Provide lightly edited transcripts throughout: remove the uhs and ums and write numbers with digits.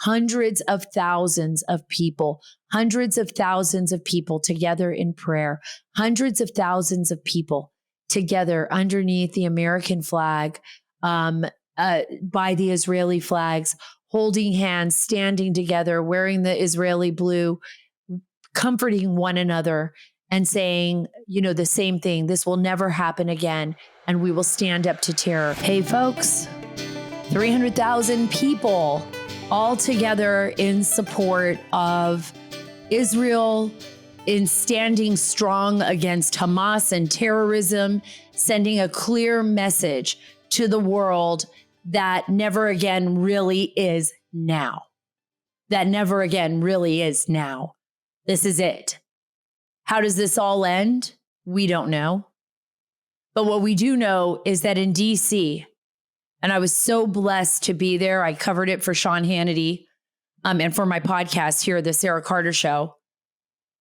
hundreds of thousands of people together in prayer, hundreds of thousands of people together underneath the American flag, by the Israeli flags, holding hands, standing together, wearing the Israeli blue, comforting one another and saying, the same thing. This will never happen again. And we will stand up to terror. Hey, folks, 300,000 people all together in support of Israel, in standing strong against Hamas and terrorism, sending a clear message to the world that never again really is now. That never again really is now. This is it. How does this all end? We don't know. But what we do know is that in DC, and I was so blessed to be there. I covered it for Sean Hannity and for my podcast here, The Sara Carter Show.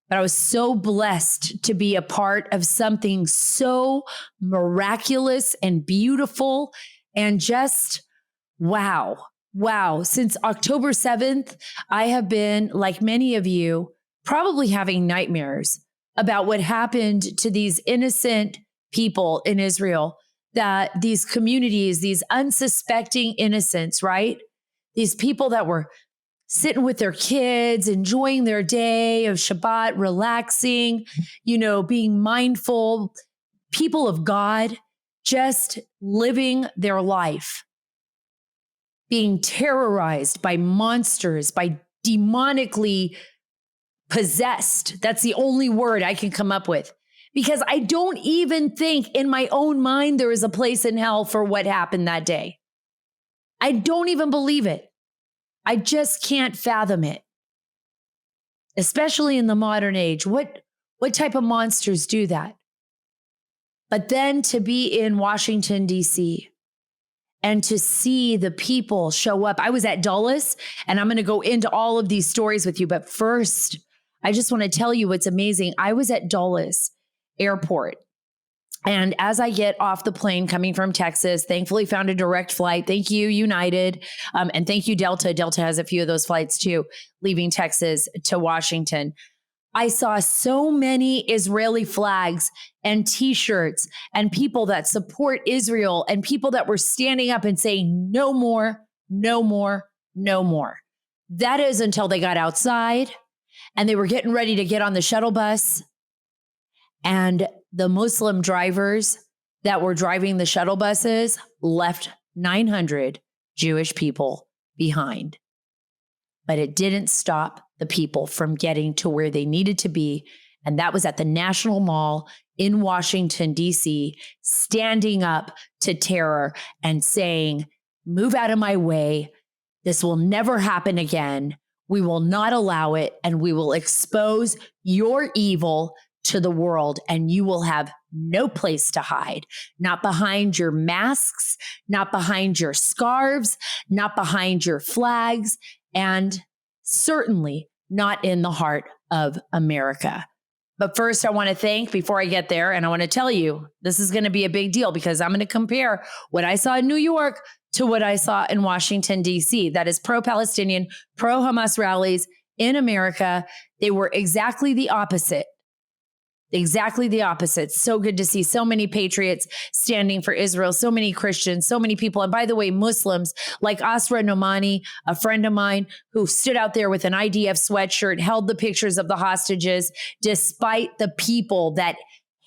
But I was so blessed to be a part of something so miraculous and beautiful and just wow. Since October 7th, I have been, like many of you, probably having nightmares about what happened to these innocent people in Israel, that these communities, these unsuspecting innocents, right? These people that were sitting with their kids, enjoying their day of Shabbat, relaxing, being mindful, people of God, just living their life, being terrorized by monsters, by demonically possessed. That's the only word I can come up with. Because I don't even think in my own mind there is a place in hell for what happened that day. I don't even believe it. I just can't fathom it. Especially in the modern age. What type of monsters do that? But then to be in Washington, D.C., and to see the people show up. I was at Dulles, and I'm going to go into all of these stories with you. But first, I just want to tell you what's amazing. I was at Dulles Airport. And as I get off the plane coming from Texas, thankfully found a direct flight. Thank you, United. And thank you, Delta. Delta has a few of those flights too, leaving Texas to Washington. I saw so many Israeli flags and T-shirts and people that support Israel and people that were standing up and saying, no more, no more, no more. That is until they got outside and they were getting ready to get on the shuttle bus. And the Muslim drivers that were driving the shuttle buses left 900 Jewish people behind. But it didn't stop the people from getting to where they needed to be. And that was at the National Mall in Washington, D.C., standing up to terror and saying, move out of my way. This will never happen again. We will not allow it. And we will expose your evil to the world, and you will have no place to hide, not behind your masks, not behind your scarves, not behind your flags, and certainly not in the heart of America. But first, I want to thank, before I get there, and I want to tell you, this is going to be a big deal because I'm going to compare what I saw in New York to what I saw in Washington, D.C. That is pro-Palestinian, pro-Hamas rallies in America. They were exactly the opposite. Exactly the opposite. So good to see so many patriots standing for Israel, so many Christians, so many people. And by the way, Muslims like Asra Nomani, a friend of mine who stood out there with an IDF sweatshirt, held the pictures of the hostages, despite the people that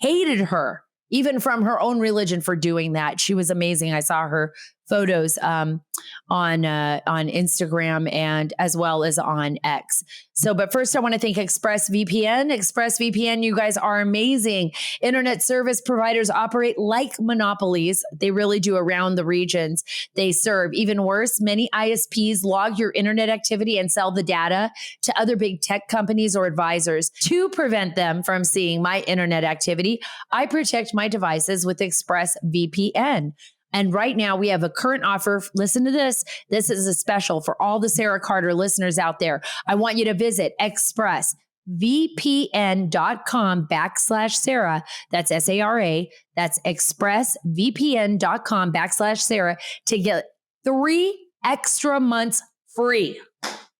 hated her, even from her own religion, for doing that. She was amazing. I saw her photos on Instagram and as well as on X. So, but first I want to thank ExpressVPN. ExpressVPN, you guys are amazing. Internet service providers operate like monopolies. They really do around the regions they serve. Even worse, many ISPs log your internet activity and sell the data to other big tech companies or advisors. To prevent them from seeing my internet activity, I protect my devices with ExpressVPN. And right now we have a current offer. Listen to this. This is a special for all the Sara Carter listeners out there. I want you to visit expressvpn.com/Sara. That's SARA. That's expressvpn.com/Sara to get 3 extra months free.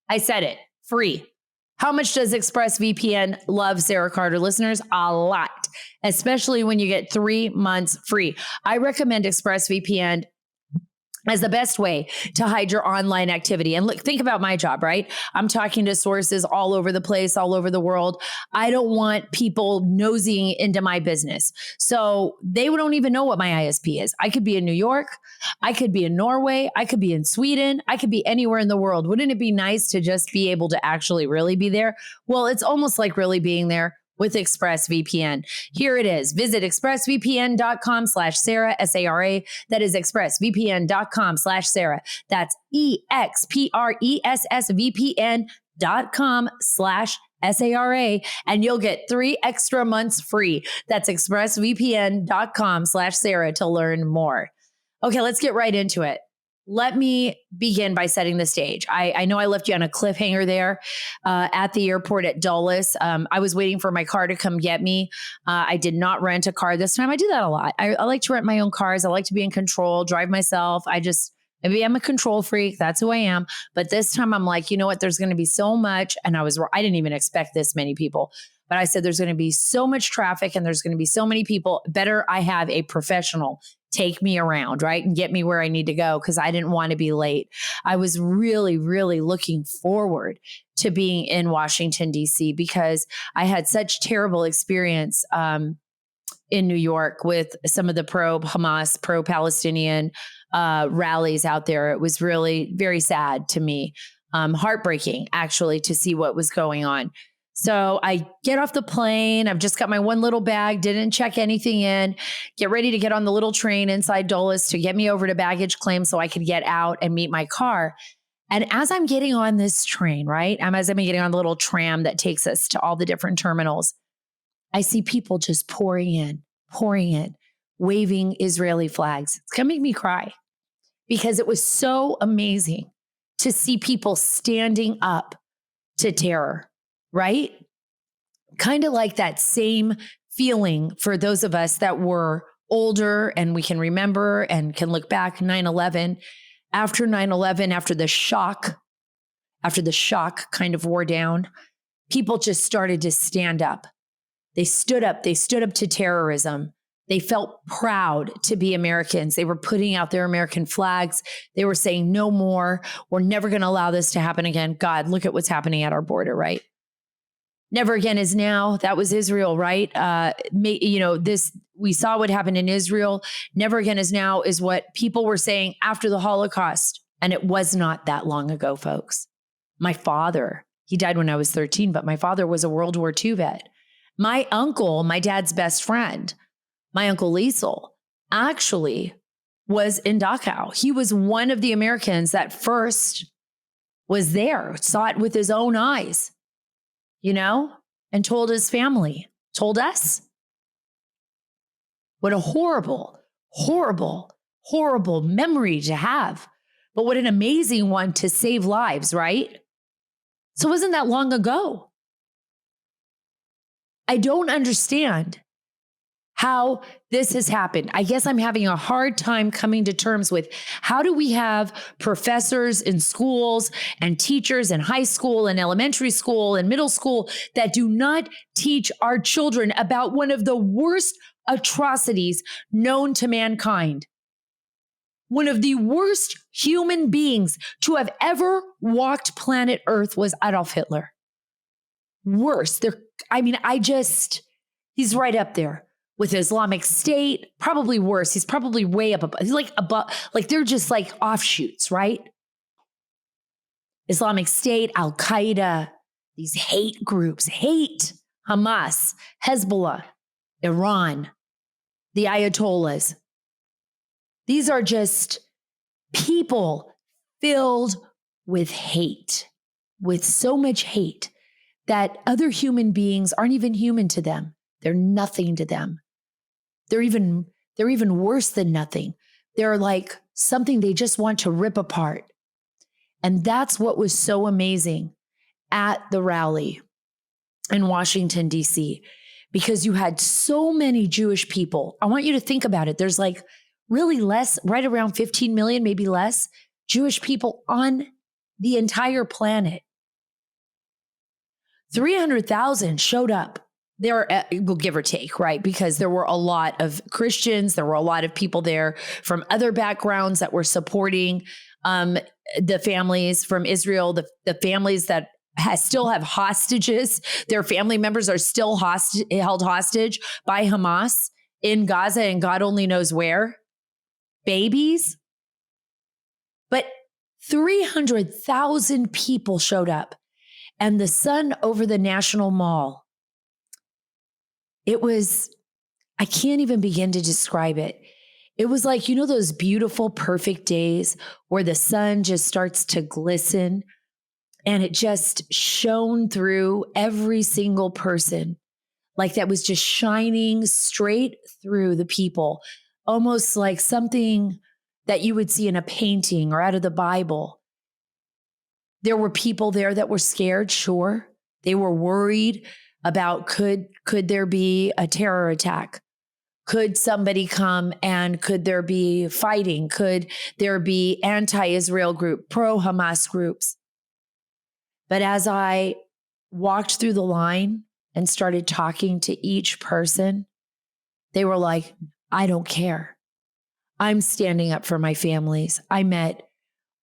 I said it, free. How much does ExpressVPN love Sarah Carter listeners? A lot, especially when you get 3 months free. I recommend ExpressVPN as the best way to hide your online activity. And look, think about my job, right? I'm talking to sources all over the place, all over the world. I don't want people nosing into my business. So they don't even know what my ISP is. I could be in New York. I could be in Norway. I could be in Sweden. I could be anywhere in the world. Wouldn't it be nice to just be able to actually really be there? Well, it's almost like really being there with ExpressVPN. Here it is. Visit expressvpn.com/Sara, S-A-R-A. That is expressvpn.com/Sara. That's expressvpn.com/SARA. And you'll get 3 extra months free. That's expressvpn.com/Sara to learn more. Okay, let's get right into it. Let me begin by setting the stage. I know I left you on a cliffhanger there at the airport at Dulles. I was waiting for my car to come get me. I did not rent a car this time. I do that a lot. I like to rent my own cars. I like to be in control, drive myself. Maybe I'm a control freak. That's who I am. But this time I'm like, you know what? There's going to be so much. And I didn't even expect this many people. But I said, there's going to be so much traffic and there's going to be so many people. Better I have a professional take me around, right? And get me where I need to go because I didn't want to be late. I was really, really looking forward to being in Washington, D.C. because I had such terrible experience in New York with some of the pro-Hamas, pro-Palestinian rallies out there. It was really very sad to me, heartbreaking actually to see what was going on. So I get off the plane. I've just got my one little bag, didn't check anything in, get ready to get on the little train inside Dulles to get me over to baggage claim so I could get out and meet my car. And as I'm getting on this train, right, as I'm getting on the little tram that takes us to all the different terminals, I see people just pouring in, waving Israeli flags. It's going to make me cry because it was so amazing to see people standing up to terror. Right? Kind of like that same feeling for those of us that were older and we can remember and can look back 9/11. After 9/11, after the shock kind of wore down, people just started to stand up. They stood up to terrorism. They felt proud to be Americans. They were putting out their American flags. They were saying, no more. We're never going to allow this to happen again. God, look at what's happening at our border, right? Never again is now. That was Israel, right? We saw what happened in Israel. Never again is now is what people were saying after the Holocaust. And it was not that long ago, folks. My father, he died when I was 13, but my father was a World War II vet. My uncle, my dad's best friend, my uncle Liesel, actually was in Dachau. He was one of the Americans that first was there, saw it with his own eyes. And told his family, told us. What a horrible, horrible, horrible memory to have. But what an amazing one to save lives, right? So it wasn't that long ago. I don't understand how this has happened. I guess I'm having a hard time coming to terms with how do we have professors in schools and teachers in high school and elementary school and middle school that do not teach our children about one of the worst atrocities known to mankind. One of the worst human beings to have ever walked planet Earth was Adolf Hitler. Worst. He's right up there. With Islamic State, probably worse. He's probably way up above. He's like above, like they're just like offshoots, right? Islamic State, Al-Qaeda, these hate groups, Hamas, Hezbollah, Iran, the Ayatollahs. These are just people filled with hate, with so much hate that other human beings aren't even human to them. They're nothing to them. They're even worse than nothing. They're like something they just want to rip apart. And that's what was so amazing at the rally in Washington, D.C., because you had so many Jewish people. I want you to think about it. There's like really less, right around 15 million, maybe less, Jewish people on the entire planet. 300,000 showed up. There, will give or take, right? Because there were a lot of Christians, there were a lot of people there from other backgrounds that were supporting the families from Israel, the families that still have hostages. Their family members are still held hostage by Hamas in Gaza, and God only knows where. Babies. But 300,000 people showed up, and the sun over the National Mall, it was, I can't even begin to describe it. It was like, you know, those beautiful, perfect days where the sun just starts to glisten and it just shone through every single person, like that was just shining straight through the people, almost like something that you would see in a painting or out of the Bible. There were people there that were scared, sure. They were worried about could there be a terror attack? Could somebody come and could there be fighting? Could there be anti-Israel group, pro-Hamas groups? But as I walked through the line and started talking to each person, they were like, I don't care. I'm standing up for my families. I met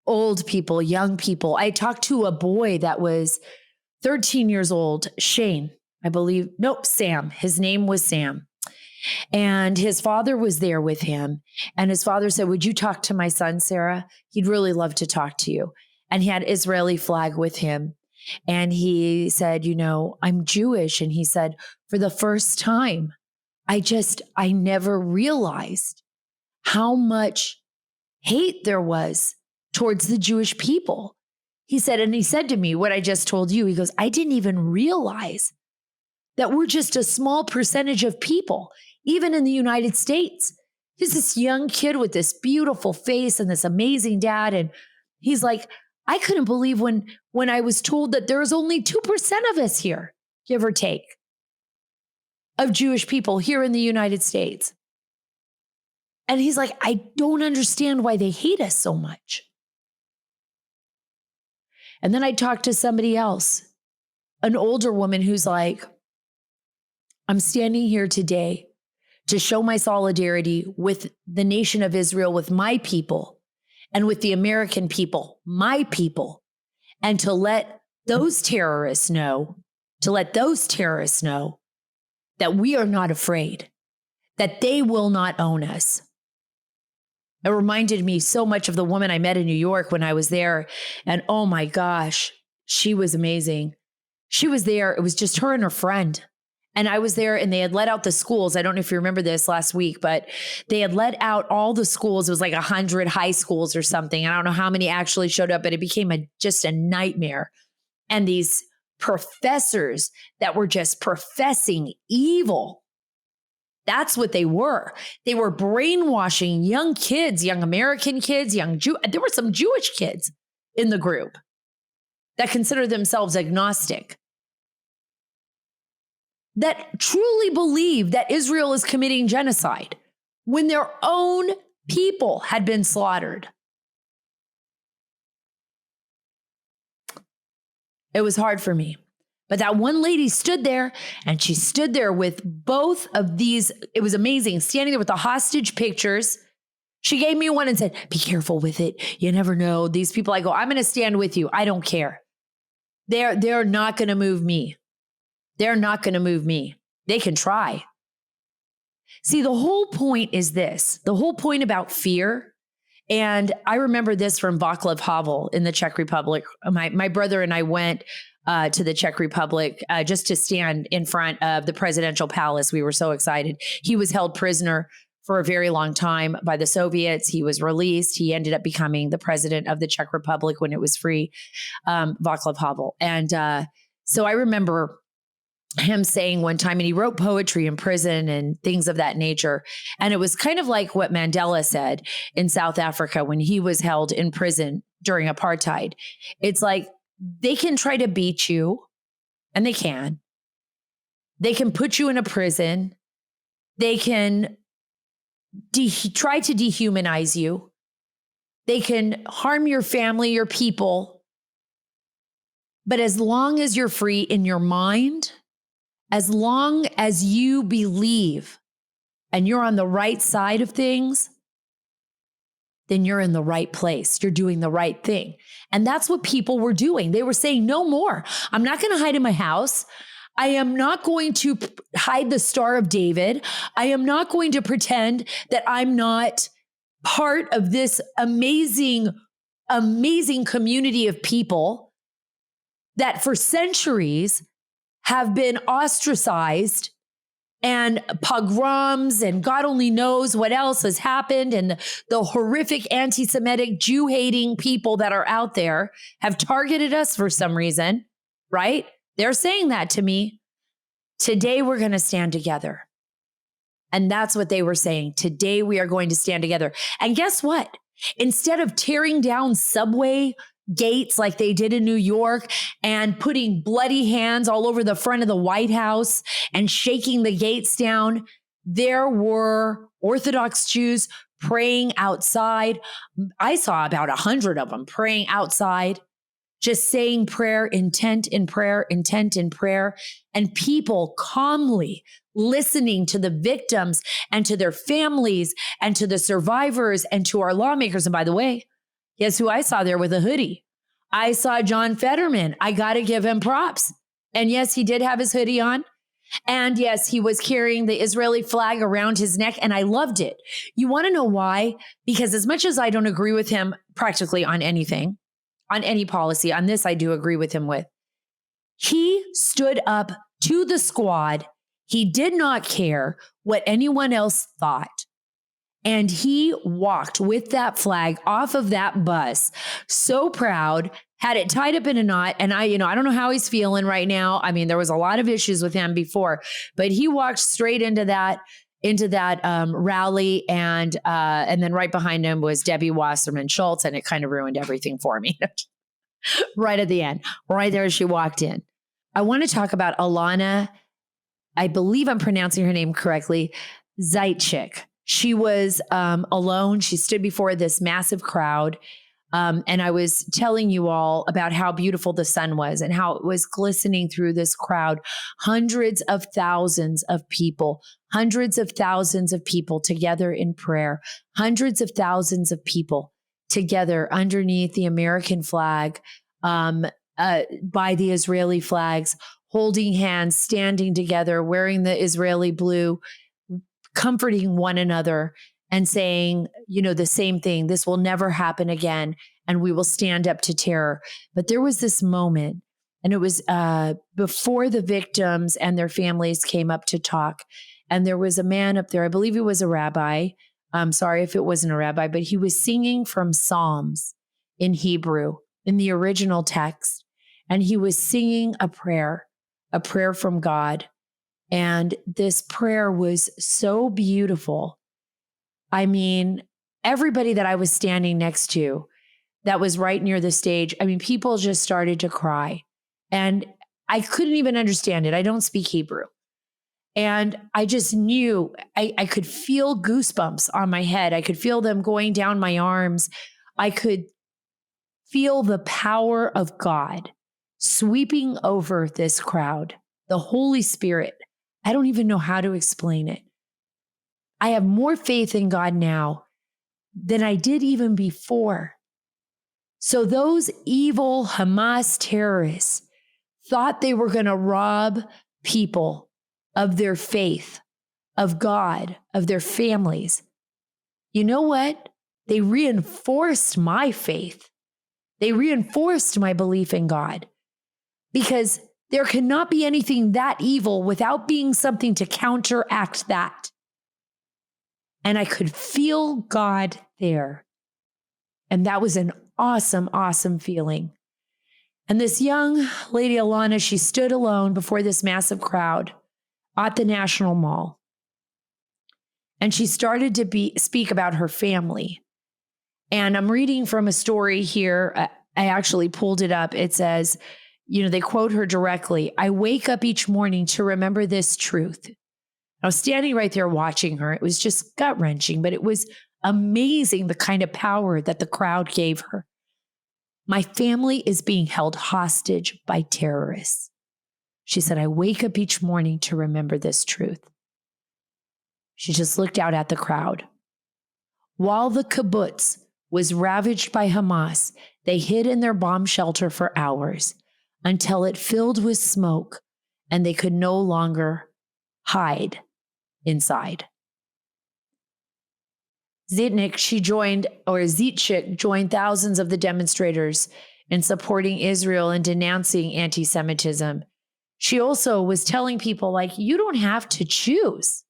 old people, young people. I talked to a boy that was 13 years old, Shane, I believe. Nope, Sam. His name was Sam. And his father was there with him. And his father said, would you talk to my son, Sara? He'd really love to talk to you. And he had Israeli flag with him. And he said, you know, I'm Jewish. And he said, for the first time, I never realized how much hate there was towards the Jewish people. He said to me what I just told you. He goes, I didn't even realize that we're just a small percentage of people, even in the United States. He's this young kid with this beautiful face and this amazing dad. And he's like, I couldn't believe when I was told that there's only 2% of us here, give or take, of Jewish people here in the United States. And he's like, I don't understand why they hate us so much. And then I talked to somebody else, an older woman who's like, I'm standing here today to show my solidarity with the nation of Israel, with my people, and with the American people, my people, and to let those terrorists know that we are not afraid, that they will not own us. It reminded me so much of the woman I met in New York when I was there. And oh my gosh, she was amazing. She was there. It was just her and her friend. And I was there and they had let out the schools. I don't know if you remember this last week, but they had let out all the schools. It was like 100 high schools or something. I don't know how many actually showed up, but it became just a nightmare. And these professors that were just professing evil, that's what they were. They were brainwashing young kids, young American kids, there were some Jewish kids in the group that consider themselves agnostic, that truly believe that Israel is committing genocide when their own people had been slaughtered. It was hard for me. But that one lady stood there, and she stood there with both of these. It was amazing, standing there with the hostage pictures. She gave me one and said, be careful with it. You never know. These people, I go, I'm going to stand with you. I don't care. They're not going to move me. They're not going to move me. They can try. See, the whole point is this. The whole point about fear, and I remember this from Václav Havel in the Czech Republic. My brother and I went to the Czech Republic just to stand in front of the presidential palace. We were so excited. He was held prisoner for a very long time by the Soviets. He was released. He ended up becoming the president of the Czech Republic when it was free, Václav Havel. And so I remember him saying one time, and he wrote poetry in prison and things of that nature. And it was kind of like what Mandela said in South Africa when he was held in prison during apartheid. It's like, they can try to beat you, and they can. They can put you in a prison. They can try to dehumanize you. They can harm your family, your people. But as long as you're free in your mind, as long as you believe and you're on the right side of things, then you're in the right place. You're doing the right thing. And that's what people were doing. They were saying, no more. I'm not going to hide in my house. I am not going to hide the Star of David. I am not going to pretend that I'm not part of this amazing, amazing community of people that for centuries have been ostracized, and pogroms and God only knows what else has happened. And the horrific anti-Semitic Jew-hating people that are out there have targeted us for some reason, right? They're saying that to me. Today, we're going to stand together. And that's what they were saying. Today, we are going to stand together. And guess what? Instead of tearing down subway gates like they did in New York and putting bloody hands all over the front of the White House and shaking the gates down, there were Orthodox Jews praying outside. I saw about 100 of them praying outside, just saying prayer, intent in prayer, intent in prayer, and people calmly listening to the victims and to their families and to the survivors and to our lawmakers. And by the way, guess who I saw there with a hoodie? I saw John Fetterman. I got to give him props. And yes, he did have his hoodie on. And yes, he was carrying the Israeli flag around his neck. And I loved it. You want to know why? Because as much as I don't agree with him practically on anything, on any policy, on this I do agree with him with, he stood up to the squad. He did not care what anyone else thought. And he walked with that flag off of that bus, so proud, had it tied up in a knot. And I don't know how he's feeling right now. I mean, there was a lot of issues with him before, but he walked straight into that rally. And then right behind him was Debbie Wasserman Schultz. And it kind of ruined everything for me right at the end, right there as she walked in. I want to talk about Alana. I believe I'm pronouncing her name correctly. Zaitchik. She was alone. She stood before this massive crowd. And I was telling you all about how beautiful the sun was and how it was glistening through this crowd. Hundreds of thousands of people together in prayer, hundreds of thousands of people together underneath the American flag, by the Israeli flags, holding hands, standing together, wearing the Israeli blue, comforting one another and saying, the same thing. This will never happen again. And we will stand up to terror. But there was this moment, and it was before the victims and their families came up to talk. And there was a man up there, I believe he was a rabbi. I'm sorry if it wasn't a rabbi, but he was singing from Psalms in Hebrew, in the original text. And he was singing a prayer from God. And this prayer was so beautiful. I mean, everybody that I was standing next to that was right near the stage, I mean, people just started to cry. And I couldn't even understand it. I don't speak Hebrew. And I just knew I could feel goosebumps on my head. I could feel them going down my arms. I could feel the power of God sweeping over this crowd, the Holy Spirit. I don't even know how to explain it. I have more faith in God now than I did even before. So those evil Hamas terrorists thought they were going to rob people of their faith, of God, of their families. You know what? They reinforced my faith. They reinforced my belief in God, because there cannot be anything that evil without being something to counteract that. And I could feel God there. And that was an awesome, awesome feeling. And this young lady, Alana, she stood alone before this massive crowd at the National Mall. And she started to speak about her family. And I'm reading from a story here. I actually pulled it up. It says, they quote her directly. "I wake up each morning to remember this truth." I was standing right there watching her. It was just gut-wrenching, but it was amazing the kind of power that the crowd gave her. My family is being held hostage by terrorists. She said, I wake up each morning to remember this truth. She just looked out at the crowd. While the kibbutz was ravaged by Hamas, they hid in their bomb shelter for hours until it filled with smoke and they could no longer hide inside. Zitchik joined thousands of the demonstrators in supporting Israel and denouncing anti-Semitism. She also was telling people, like, you don't have to choose.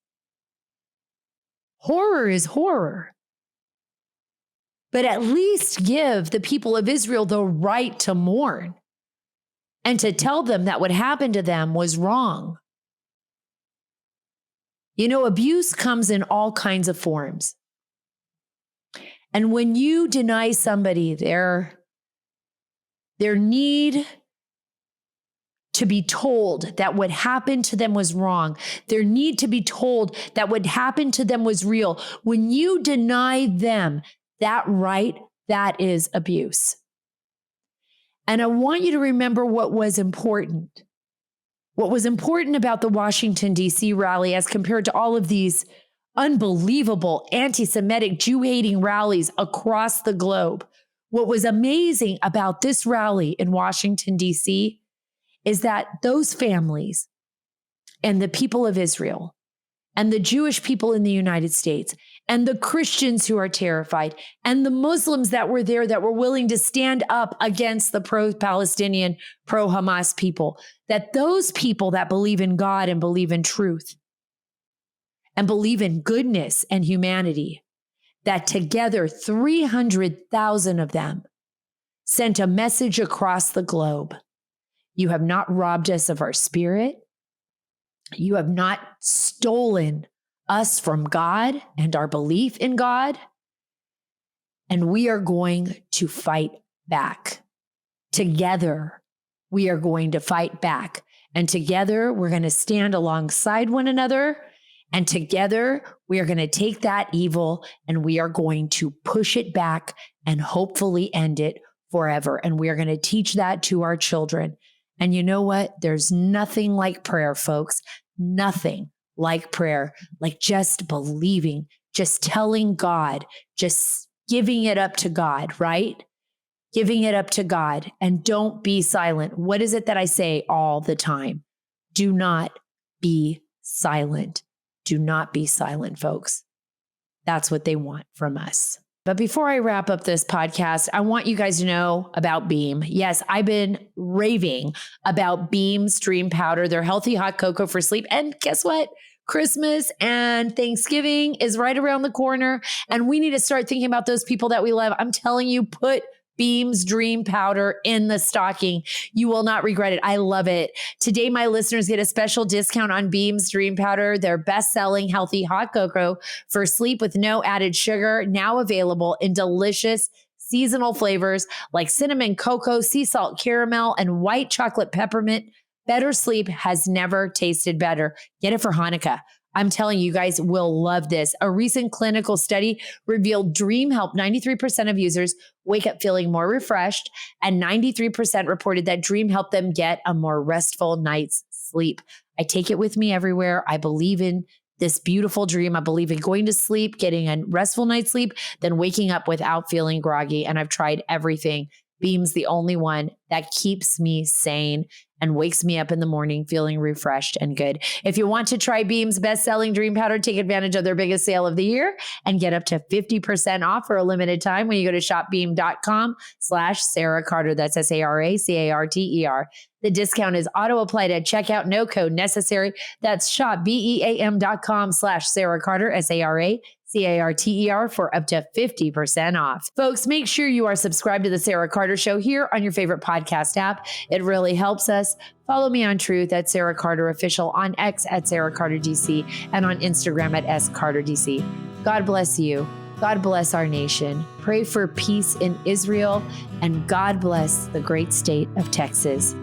Horror is horror. But at least give the people of Israel the right to mourn and to tell them that what happened to them was wrong. You know, abuse comes in all kinds of forms. And when you deny somebody their need to be told that what happened to them was wrong, their need to be told that what happened to them was real, when you deny them that right, that is abuse. And I want you to remember what was important. What was important about the Washington, D.C. rally as compared to all of these unbelievable anti-Semitic, Jew-hating rallies across the globe. What was amazing about this rally in Washington, D.C. is that those families and the people of Israel and the Jewish people in the United States and the Christians who are terrified and the Muslims that were there that were willing to stand up against the pro-Palestinian, pro-Hamas people, that those people that believe in God and believe in truth and believe in goodness and humanity, that together 300,000 of them sent a message across the globe. You have not robbed us of our spirit. You have not stolen us from God and our belief in God. And we are going to fight back. Together, we are going to fight back. And together, we're going to stand alongside one another. And together, we are going to take that evil and we are going to push it back and hopefully end it forever. And we are going to teach that to our children. And you know what? There's nothing like prayer, folks. Nothing like prayer, like just believing, just telling God, just giving it up to God, right? Giving it up to God, and don't be silent. What is it that I say all the time? Do not be silent. Do not be silent, folks. That's what they want from us. But before I wrap up this podcast, I want you guys to know about Beam. Yes, I've been raving about Beam's Dream Powder, their healthy hot cocoa for sleep. And guess what? Christmas and Thanksgiving is right around the corner, and we need to start thinking about those people that we love. I'm telling you, put Beam's Dream Powder in the stocking. You will not regret it. I love it. Today, my listeners get a special discount on Beam's Dream Powder, their best-selling healthy hot cocoa for sleep with no added sugar, now available in delicious seasonal flavors like cinnamon cocoa, sea salt caramel, and white chocolate peppermint. Better sleep has never tasted better. Get it for Hanukkah. I'm telling you, guys will love this. A recent clinical study revealed Dream helped 93% of users wake up feeling more refreshed, and 93% reported that Dream helped them get a more restful night's sleep. I take it with me everywhere. I believe in this beautiful dream. I believe in going to sleep, getting a restful night's sleep, then waking up without feeling groggy. And I've tried everything. Beam's the only one that keeps me sane and wakes me up in the morning feeling refreshed and good. If you want to try Beam's best-selling Dream Powder, take advantage of their biggest sale of the year and get up to 50% off for a limited time when you go to shopbeam.com/Sara Carter. That's SARACARTER. The discount is auto-applied at checkout. No code necessary. That's shopbeam.com/Sara Carter, SARACARTER, for up to 50% off. Folks, make sure you are subscribed to The Sara Carter Show here on your favorite podcast app. It really helps us. Follow me on Truth at Sara Carter Official, on X at Sara Carter DC, and on Instagram at SCarterDC. God bless you. God bless our nation. Pray for peace in Israel, and God bless the great state of Texas.